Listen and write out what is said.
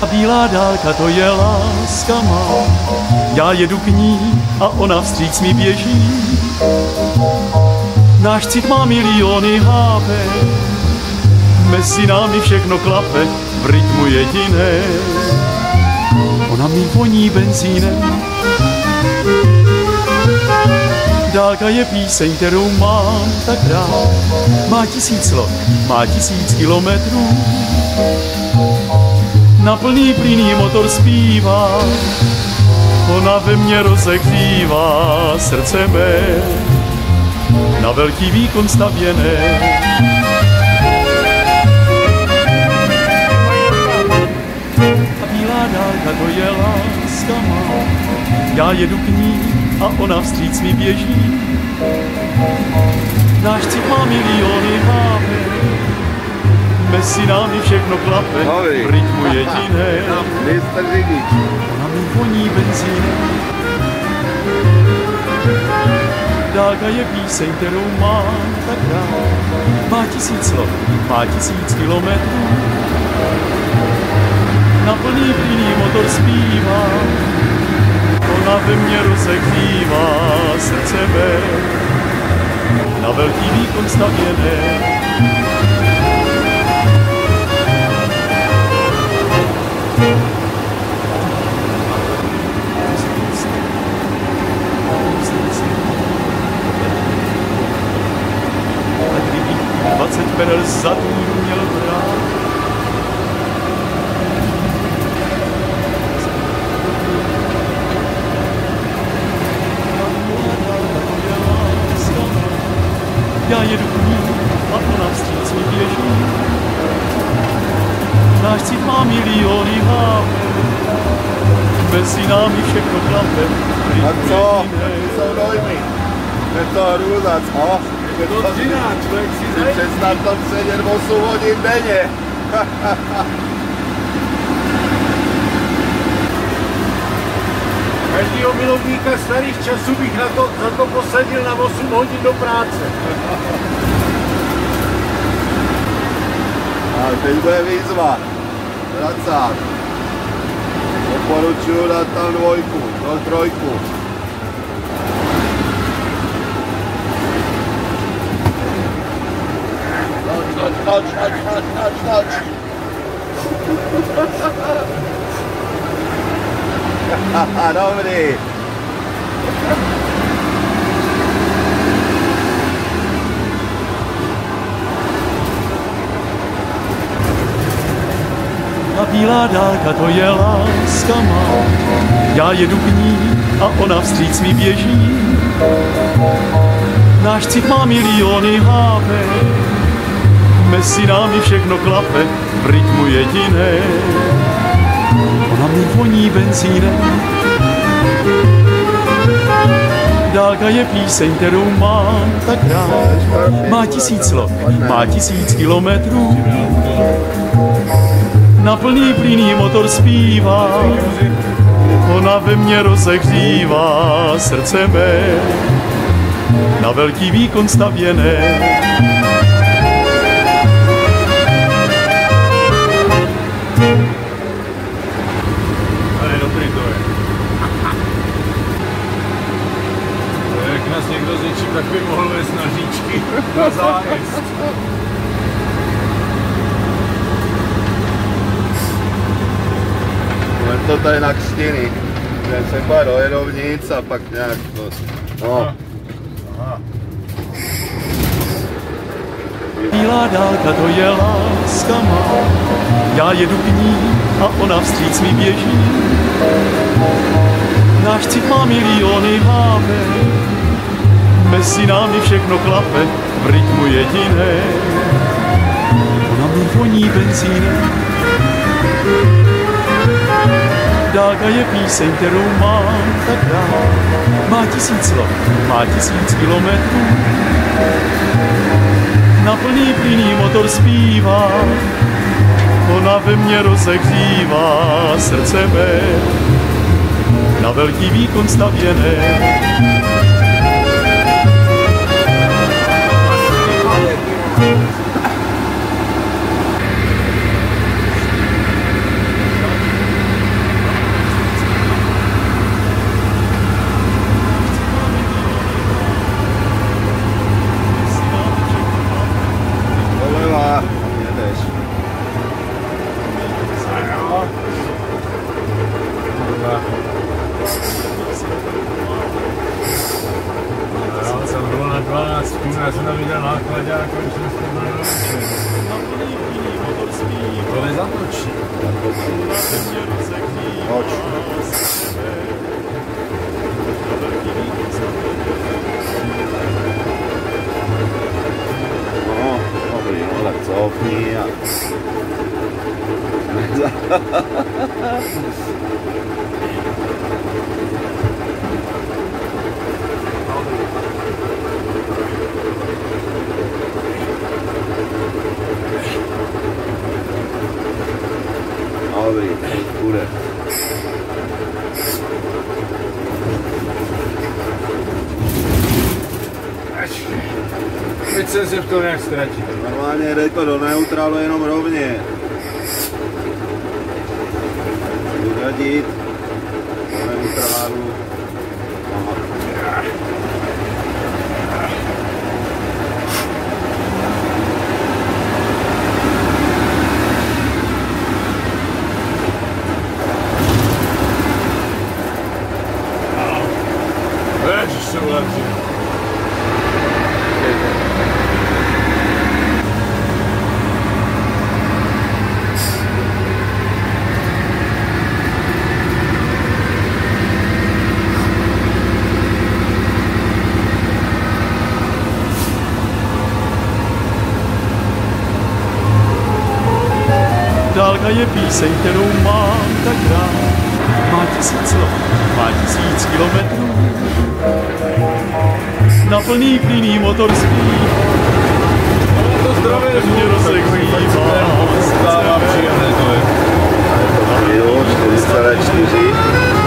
A bílá dálka, to je láska má, já jedu k ní a ona vstříc mi běží. Náš cit má miliony hápek, mezi námi všechno klape v rytmu jediné. Ona mi voní benzínem, dálka je píseň, kterou mám tak rád. Má 1000 slov, má 1000 kilometrů, na plný plynný motor zpívá, ona ve mně rozehřívá srdce mé, na velký výkon stavěné. A bílá dálka, to je láska má, já jedu k ní a ona vstříc mi běží. Náš cit má miliony hápek, mezi námi všechno klape v rytmu jediné. Ona mi voní benzínem, dálka je píseň, kterou mám tak rád. Má 1000 slov, má 1000 kilometrů, na plný plynný motor zpívá, ona ve mně rozehřívá srdce mé, na velký výkon stavěné. A kdybych 20 perel za tůru měl brát, já jedu k ní a ona vstříc mi běží. Náš cit má miliony hápek, mezi námi všechno klape. A co? Jaký jsou dojmy? Je to hrůza, co? To 13, člověk si zajde. Přestat tam sedět 8 hodin denně. Každýho milovníka starých časů bych za to posadil na 8 hodin do práce. A teď bude výzva. Vracát. Doporučuju dát tam 2, no 3. Noč. Haha, dobrý. A bílá dálka, to je láska má, já jedu k ní a ona vstříc mi běží. Náš cit má miliony hápek, mezi námi všechno klape v rytmu jediné. Ona mi voní benzínem, dálka je píseň, kterou mám tak rád. Má 1000 slov, má 1000 kilometrů, na plný plynný motor zpívá, ona ve mně rozehřívá srdce mé, na velký výkon stavěné. Ale dobrý to je. To je, jak nás někdo z něčím takovým mohl vést na říčky, na zájezd. To tady na křtiny. Ten se pak dojedou vnitř a pak nějak to... No. Aha. Bílá dálka, to je láska má, já jedu k ní a ona vstříc mi běží. Náš cit má miliony hápek, mezi námi všechno klape v rytmu jediné. Ona mi voní benzínem, dálka je píseň, kterou mám tak rád. Má 1000 slov, má 1000 kilometrů, na plný plynný motor zpívá, ona ve mně rozehřívá srdce mé, na velký výkon stavěné. Já jsem byl na 12, já jsem tam viděl nákladák, když jsme se byli na to nezatočí. Hoď. No, dobrý, no tak cofni a... Dobrý, bude. Teď jsem se v tom nějak ztratil. Normálně dej to do neutrálu jenom rovně. Vyřadit do neutrálu. Ježiš, se ulepšil. Dálka je píseň, kterou mám tak rád. Má 1000 let, má 1000 kilometrů. Na plný klíný motorský. To zdravé Mě rozsegrývá. příjemné to je. Jo, 4,4.